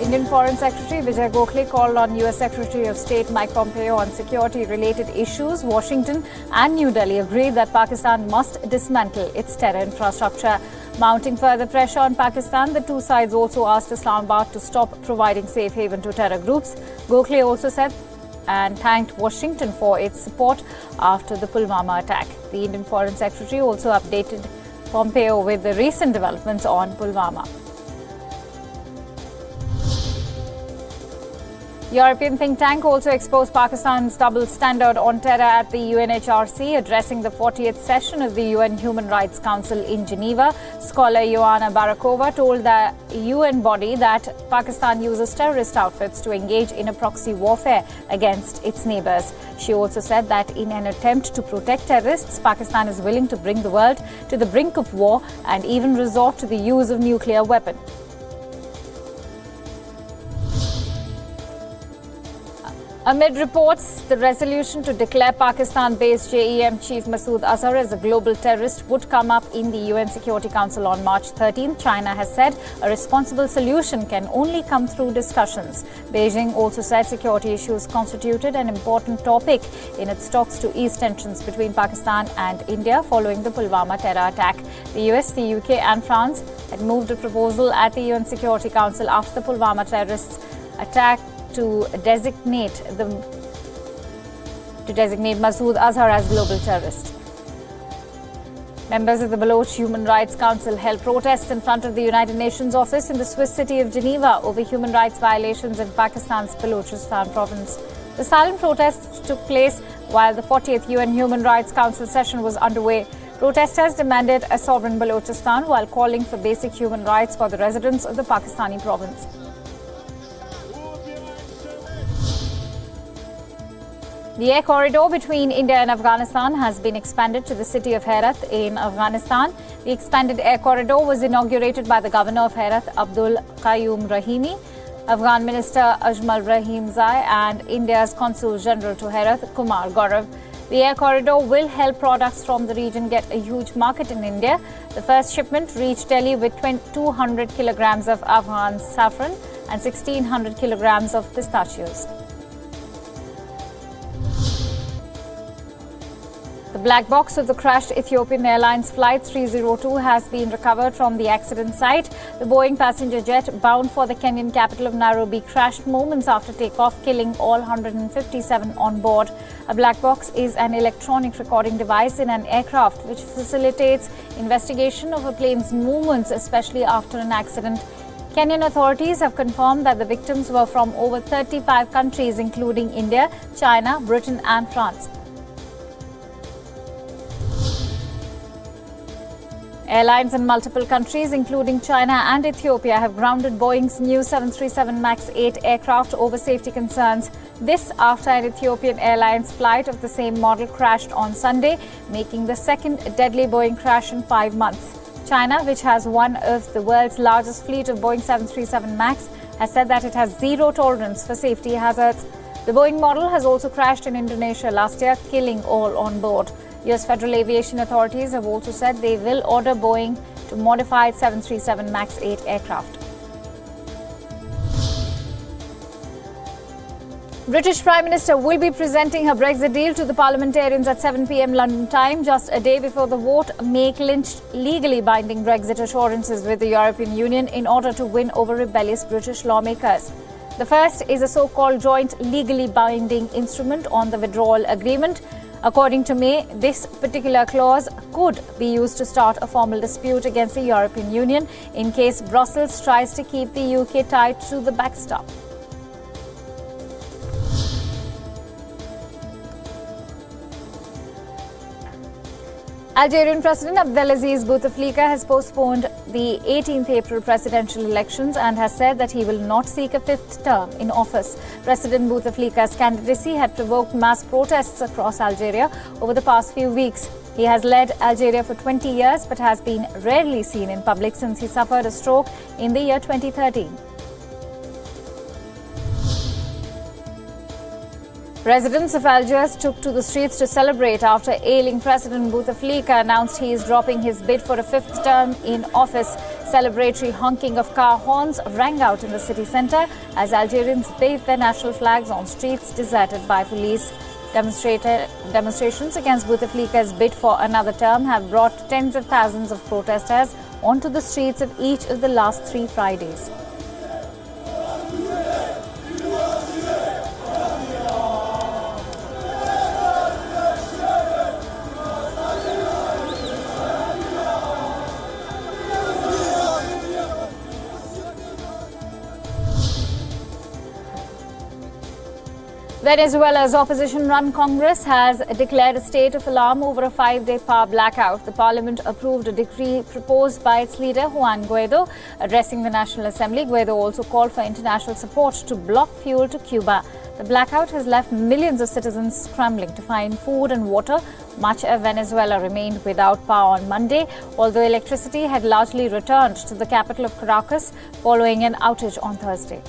Indian Foreign Secretary Vijay Gokhale called on US Secretary of State Mike Pompeo on security-related issues. Washington and New Delhi agreed that Pakistan must dismantle its terror infrastructure. Mounting further pressure on Pakistan, the two sides also asked Islamabad to stop providing safe haven to terror groups. Gokhale also said and thanked Washington for its support after the Pulwama attack. The Indian Foreign Secretary also updated Pompeo with the recent developments on Pulwama. European think tank also exposed Pakistan's double standard on terror at the UNHRC, addressing the 40th session of the UN Human Rights Council in Geneva. Scholar Ioana Barakova told the UN body that Pakistan uses terrorist outfits to engage in a proxy warfare against its neighbours. She also said that in an attempt to protect terrorists, Pakistan is willing to bring the world to the brink of war and even resort to the use of nuclear weapons. Amid reports, the resolution to declare Pakistan-based JEM chief MasoodAzhar as a global terrorist would come up in the UN Security Council on March 13. China has said a responsible solution can only come through discussions. Beijing also said security issues constituted an important topic in its talks to ease tensions between Pakistan and India following the Pulwama terror attack. The US, the UK and France had moved a proposal at the UN Security Council after the Pulwama terrorists attack to designate MasoodAzhar as global terrorist. Members of the Baloch Human Rights Council held protests in front of the United Nations office in the Swiss city of Geneva over human rights violations in Pakistan's Balochistan province. The silent protests took place while the 40th UN Human Rights Council session was underway. Protesters demanded a sovereign Balochistan while calling for basic human rights for the residents of the Pakistani province. The air corridor between India and Afghanistan has been expanded to the city of Herat in Afghanistan. The expanded air corridor was inaugurated by the governor of Herat, Abdul Qayyum Rahimi, Afghan Minister Ajmal Rahimzai and India's Consul General to Herat, Kumar Gaurav. The air corridor will help products from the region get a huge market in India. The first shipment reached Delhi with 200 kilograms of Afghan saffron and 1,600 kilograms of pistachios. The black box of the crashed Ethiopian Airlines Flight 302 has been recovered from the accident site. The Boeing passenger jet bound for the Kenyan capital of Nairobi crashed moments after takeoff, killing all 157 on board. A black box is an electronic recording device in an aircraft which facilitates investigation of a plane's movements, especially after an accident. Kenyan authorities have confirmed that the victims were from over 35 countries, including India, China, Britain and France. Airlines in multiple countries, including China and Ethiopia, have grounded Boeing's new 737 MAX 8 aircraft over safety concerns. This after an Ethiopian Airlines flight of the same model crashed on Sunday, making the second deadly Boeing crash in 5 months. China, which has one of the world's largest fleet of Boeing 737 MAX, has said that it has zero tolerance for safety hazards. The Boeing model has also crashed in Indonesia last year, killing all on board. US Federal Aviation authorities have also said they will order Boeing to modify its 737 MAX 8 aircraft. British Prime Minister will be presenting her Brexit deal to the parliamentarians at 7 p.m. London time, just a day before the vote may clinch legally binding Brexit assurances with the European Union in order to win over rebellious British lawmakers. The first is a so-called joint legally binding instrument on the withdrawal agreement. According to May, this particular clause could be used to start a formal dispute against the European Union in case Brussels tries to keep the UK tied to the backstop. Algerian President Abdelaziz Bouteflika has postponed the 18th April presidential elections and has said that he will not seek a fifth term in office. President Bouteflika's candidacy had provoked mass protests across Algeria over the past few weeks. He has led Algeria for 20 years but has been rarely seen in public since he suffered a stroke in the year 2013. Residents of Algiers took to the streets to celebrate after ailing President Bouteflika announced he is dropping his bid for a fifth term in office. Celebratory honking of car horns rang out in the city centre as Algerians waved their national flags on streets deserted by police. Demonstrations against Bouteflika's bid for another term have brought tens of thousands of protesters onto the streets of each of the last 3 Fridays. Venezuela's opposition-run Congress has declared a state of alarm over a 5-day power blackout. The parliament approved a decree proposed by its leader, Juan Guaido. Addressing the National Assembly, Guaido also called for international support to block fuel to Cuba. The blackout has left millions of citizens scrambling to find food and water. Much of Venezuela remained without power on Monday, although electricity had largely returned to the capital of Caracas following an outage on Thursday.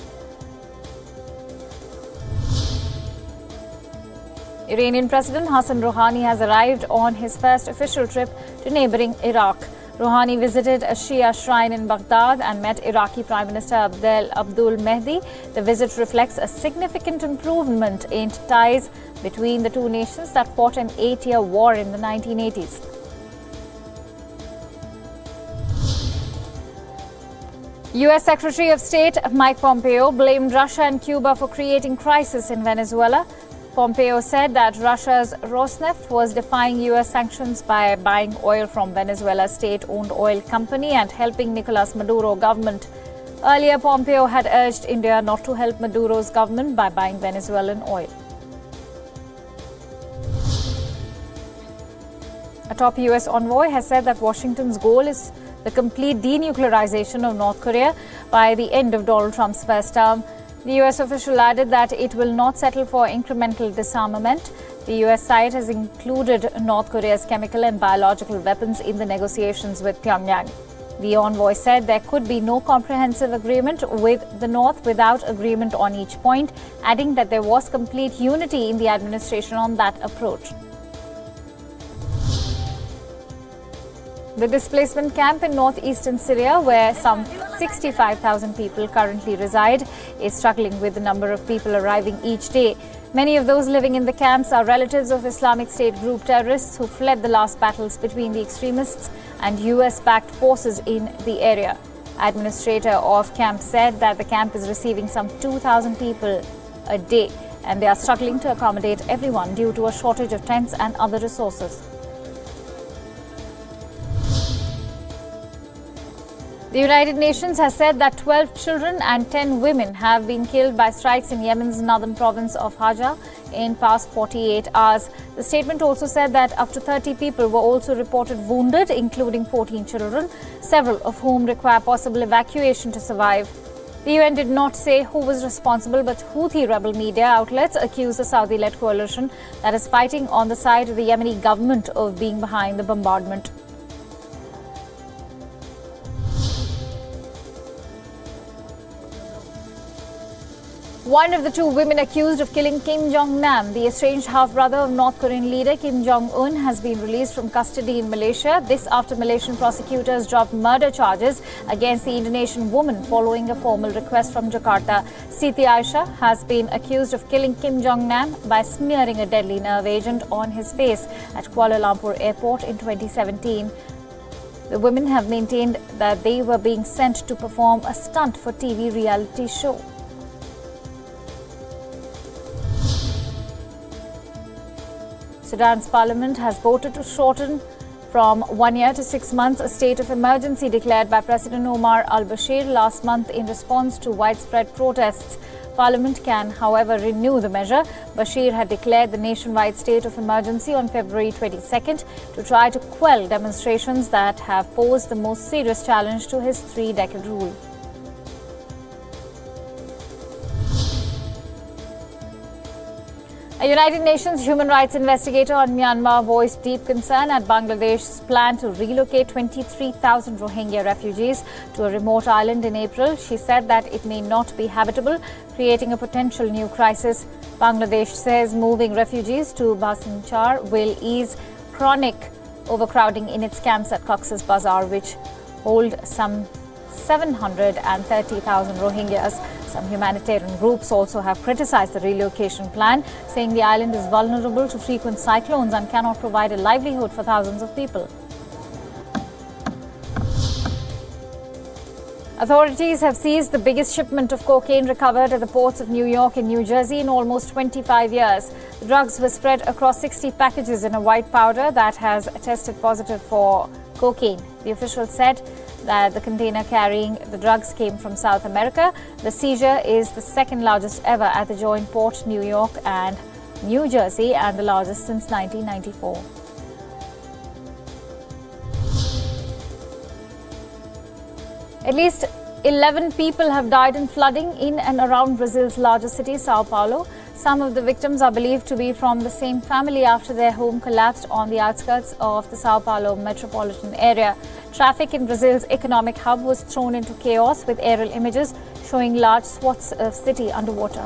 Iranian President Hassan Rouhani has arrived on his first official trip to neighboring Iraq. Rouhani visited a Shia shrine in Baghdad and met Iraqi Prime Minister Abdul Mehdi. The visit reflects a significant improvement in ties between the two nations that fought an 8-year war in the 1980s. U.S. Secretary of State Mike Pompeo blamed Russia and Cuba for creating crisis in Venezuela. Pompeo said that Russia's Rosneft was defying U.S. sanctions by buying oil from Venezuela's state-owned oil company and helping Nicolas Maduro's government. Earlier, Pompeo had urged India not to help Maduro's government by buying Venezuelan oil. A top U.S. envoy has said that Washington's goal is the complete denuclearization of North Korea by the end of Donald Trump's first term. The U.S. official added that it will not settle for incremental disarmament. The U.S. side has included North Korea's chemical and biological weapons in the negotiations with Pyongyang. The envoy said there could be no comprehensive agreement with the North without agreement on each point, adding that there was complete unity in the administration on that approach. The displacement camp in northeastern Syria, where some 65,000 people currently reside, is struggling with the number of people arriving each day. Many of those living in the camps are relatives of Islamic State group terrorists who fled the last battles between the extremists and US-backed forces in the area. Administrator of camp said that the camp is receiving some 2,000 people a day and they are struggling to accommodate everyone due to a shortage of tents and other resources. The United Nations has said that 12 children and 10 women have been killed by strikes in Yemen's northern province of Hajj in past 48 hours. The statement also said that up to 30 people were also reported wounded, including 14 children, several of whom require possible evacuation to survive. The UN did not say who was responsible, but Houthi rebel media outlets accuse the Saudi-led coalition that is fighting on the side of the Yemeni government of being behind the bombardment. One of the two women accused of killing Kim Jongnam, the estranged half-brother of North Korean leader Kim Jong-un, has been released from custody in Malaysia. This after Malaysian prosecutors dropped murder charges against the Indonesian woman following a formal request from Jakarta. Siti Aisyah has been accused of killing Kim Jongnam by smearing a deadly nerve agent on his face at Kuala Lumpur airport in 2017. The women have maintained that they were being sent to perform a stunt for TV reality show. Sudan's parliament has voted to shorten from 1 year to 6 months a state of emergency declared by President Omar al-Bashir last month in response to widespread protests. Parliament can, however, renew the measure. Bashir had declared the nationwide state of emergency on February 22nd to try to quell demonstrations that have posed the most serious challenge to his 3-decade rule. A United Nations human rights investigator on Myanmar voiced deep concern at Bangladesh's plan to relocate 23,000 Rohingya refugees to a remote island in April. She said that it may not be habitable, creating a potential new crisis. Bangladesh says moving refugees to Bhasanchar will ease chronic overcrowding in its camps at Cox's Bazar, which hold some 730,000 Rohingyas. Some humanitarian groups also have criticized the relocation plan, saying the island is vulnerable to frequent cyclones and cannot provide a livelihood for thousands of people. Authorities have seized the biggest shipment of cocaine recovered at the ports of New York and New Jersey in almost 25 years. The drugs were spread across 60 packages in a white powder that has tested positive for cocaine. The officials said that the container carrying the drugs came from South America. The seizure is the second largest ever at the joint port, New York and New Jersey, and the largest since 1994. At least 11 people have died in flooding in and around Brazil's largest city, Sao Paulo. Some of the victims are believed to be from the same family after their home collapsed on the outskirts of the Sao Paulo metropolitan area. Traffic in Brazil's economic hub was thrown into chaos with aerial images showing large swaths of city underwater.